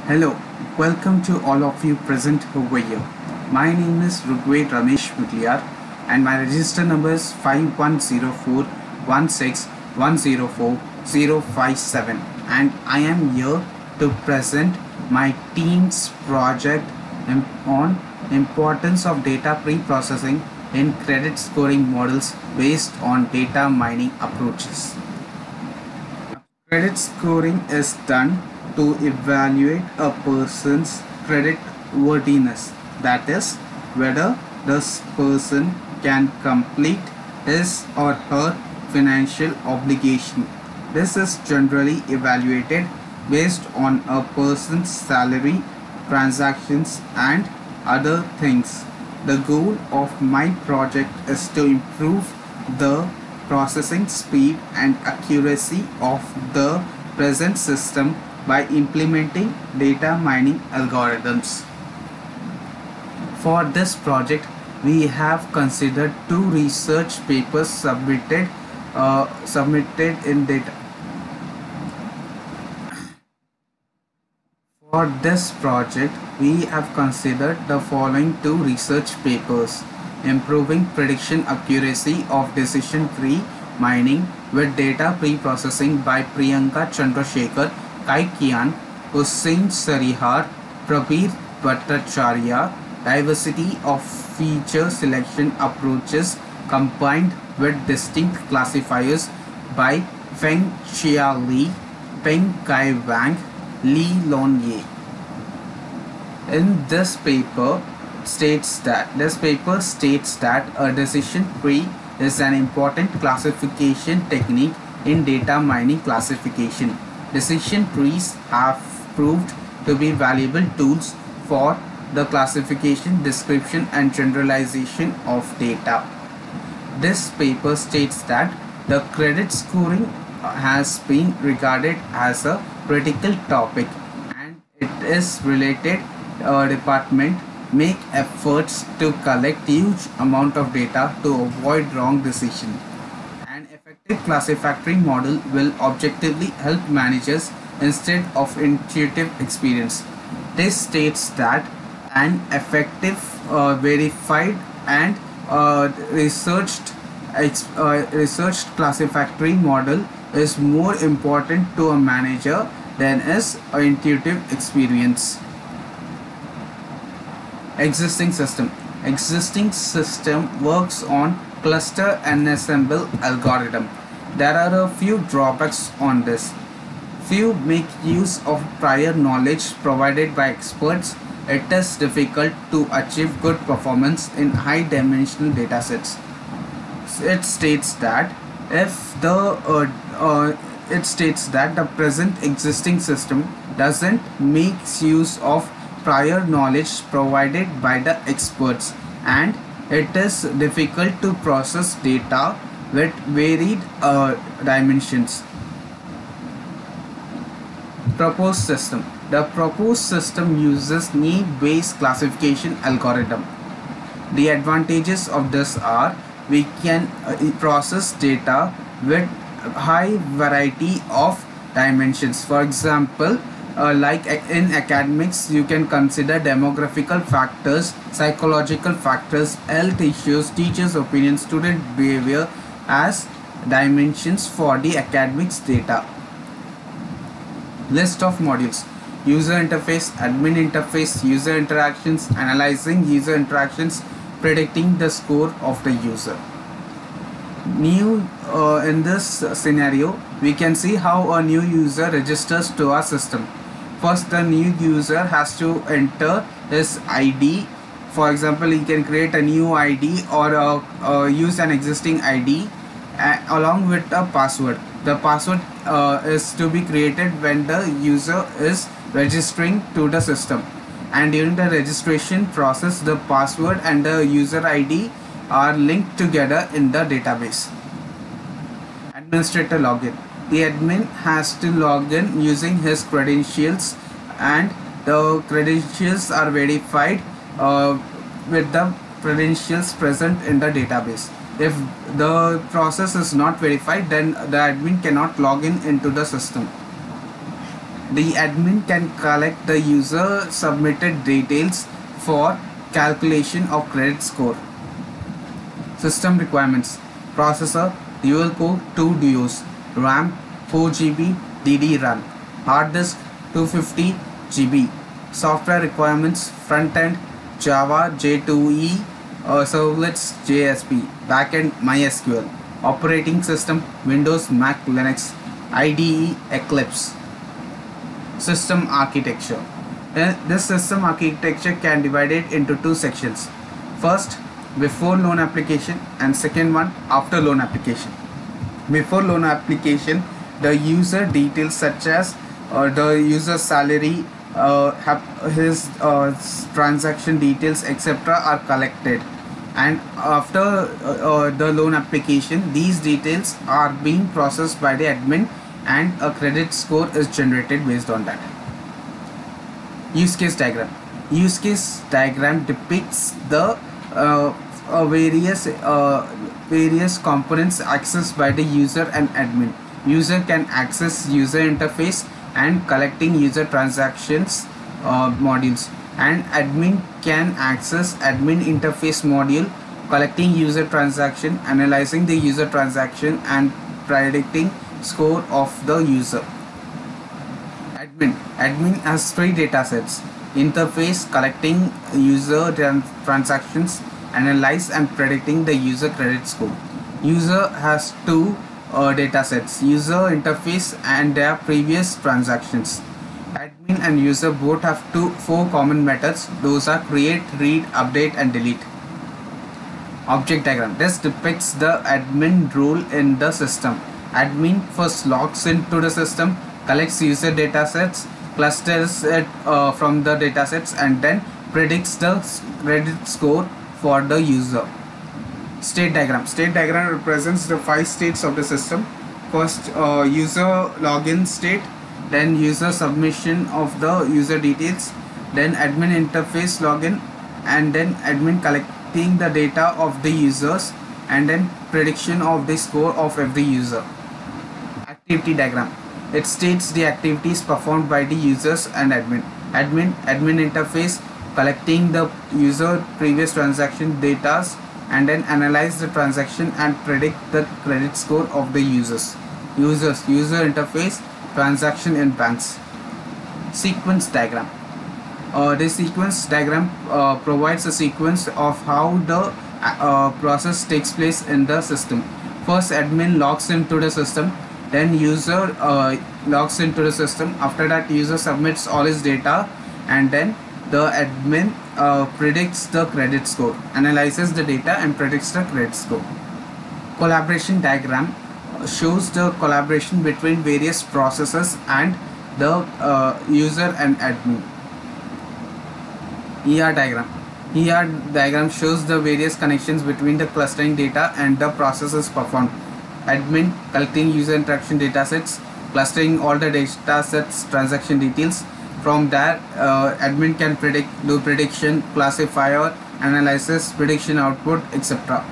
Hello, welcome to all of you present over here. My name is Rugved Ramesh Mutliar and my register number is 510416104057 and I am here to present my team's project on importance of data pre-processing in credit scoring models based on data mining approaches. Credit scoring is done to evaluate a person's credit worthiness, that is, whether this person can complete his or her financial obligation. This is generally evaluated based on a person's salary, transactions, and other things. The goal of my project is to improve the processing speed and accuracy of the present system by implementing data mining algorithms. For this project, we have considered two research papers submitted in data. For this project, we have considered the following two research papers: Improving Prediction Accuracy of Decision Tree Mining with Data Pre-Processing by Priyanka Chandrasekhar, Kaikian, Hussain Sarihar, Prabir Bhattacharya, Diversity of Feature Selection Approaches Combined with Distinct Classifiers by Feng Chia Li, Peng Kai Wang, Li Lonye. In this paper states that a decision tree is an important classification technique in data mining classification. Decision trees have proved to be valuable tools for the classification, description, and generalization of data. This paper states that the credit scoring has been regarded as a critical topic and it is related department make efforts to collect huge amount of data to avoid wrong decision. An effective classificatory model will objectively help managers instead of intuitive experience. This states that an effective, verified and researched classificatory model is more important to a manager than is intuitive experience. Existing system works on cluster and assemble algorithm. There are a few drawbacks on this. Few make use of prior knowledge provided by experts. It is difficult to achieve good performance in high dimensional datasets. It states that the present existing system doesn't make use of prior knowledge provided by the experts and it is difficult to process data with varied dimensions. Proposed system. The proposed system uses need-based classification algorithm. The advantages of this are we can process data with high variety of dimensions. For example, like in academics, you can consider demographical factors, psychological factors, health issues, teachers' opinion, student behavior as dimensions for the academics data. List of modules: user interface, admin interface, user interactions, analyzing user interactions, predicting the score of the user. In this scenario, we can see how a new user registers to our system. First, the new user has to enter his ID. For example, he can create a new ID or use an existing ID along with a password. The password is to be created when the user is registering to the system, and during the registration process, the password and the user ID are linked together in the database. Administrator login. The admin has to log in using his credentials and the credentials are verified with the credentials present in the database. If the process is not verified, then the admin cannot log in into the system. the admin can collect the user submitted details for calculation of credit score. System requirements: processor dual core 2 duos, RAM 4 GB DD-RAM, hard disk 250 GB. Software requirements: front end Java J2E, servlets JSP, backend MySQL. Operating system Windows, Mac, Linux, IDE, Eclipse. System architecture. This system architecture can divide it into two sections. First, before loan application, and second one, after loan application. Before loan application, the user details such as the user salary, his transaction details, etc. are collected, and after the loan application, these details are being processed by the admin and a credit score is generated based on that. Use case diagram. Use case diagram depicts the various components accessed by the user and admin. User can access user interface and collecting user transactions modules, and admin can access admin interface module, collecting user transaction, analyzing the user transaction and predicting score of the user. Admin has three data sets: interface collecting user transactions, analyze and predicting the user credit score. User has two data sets: user interface and their previous transactions. Admin and user both have four common methods. Those are create, read, update and delete. Object diagram. This depicts the admin role in the system. Admin first logs into the system, collects user datasets, clusters it from the datasets, and then predicts the credit score for the user. State diagram. State diagram represents the 5 states of the system. First, user login state, then user submission of the user details, then admin interface login, and then admin collecting the data of the users, and then prediction of the score of every user. Activity diagram. It states the activities performed by the users and admin. Admin interface collecting the user previous transaction data and then analyze the transaction and predict the credit score of the users. User interface transaction in banks. Sequence diagram. The sequence diagram provides a sequence of how the process takes place in the system. First, admin logs into the system, then user logs into the system. After that, user submits all his data, and then the admin predicts the credit score, analyzes the data and predicts the credit score. Collaboration diagram shows the collaboration between various processes and the user and admin. ER diagram. ER diagram shows the various connections between the clustering data and the processes performed. Admin collecting user interaction datasets, clustering all the datasets transaction details. From that, admin can do prediction, classifier, analysis, prediction output, etc.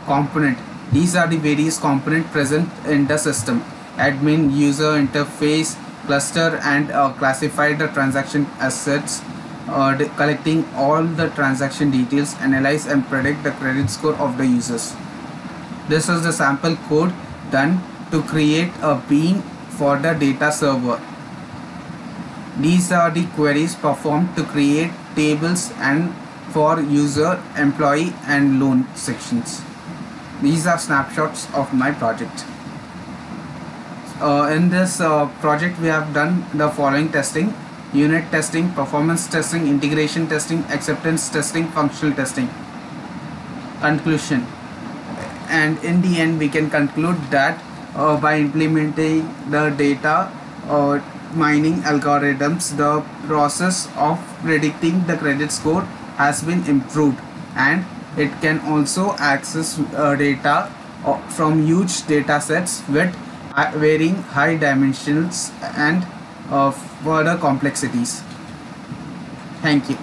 Component. These are the various components present in the system. Admin, user interface, cluster and classify the transaction assets, collecting all the transaction details, analyze and predict the credit score of the users. This is the sample code done to create a bean for the data server. These are the queries performed to create tables and for user, employee and loan sections. These are snapshots of my project. In this project we have done the following testing: unit testing, performance testing, integration testing, acceptance testing, functional testing. Conclusion. And in the end we can conclude that by implementing the data mining algorithms, the process of predicting the credit score has been improved, and it can also access data from huge data sets with varying high dimensions and further complexities. Thank you.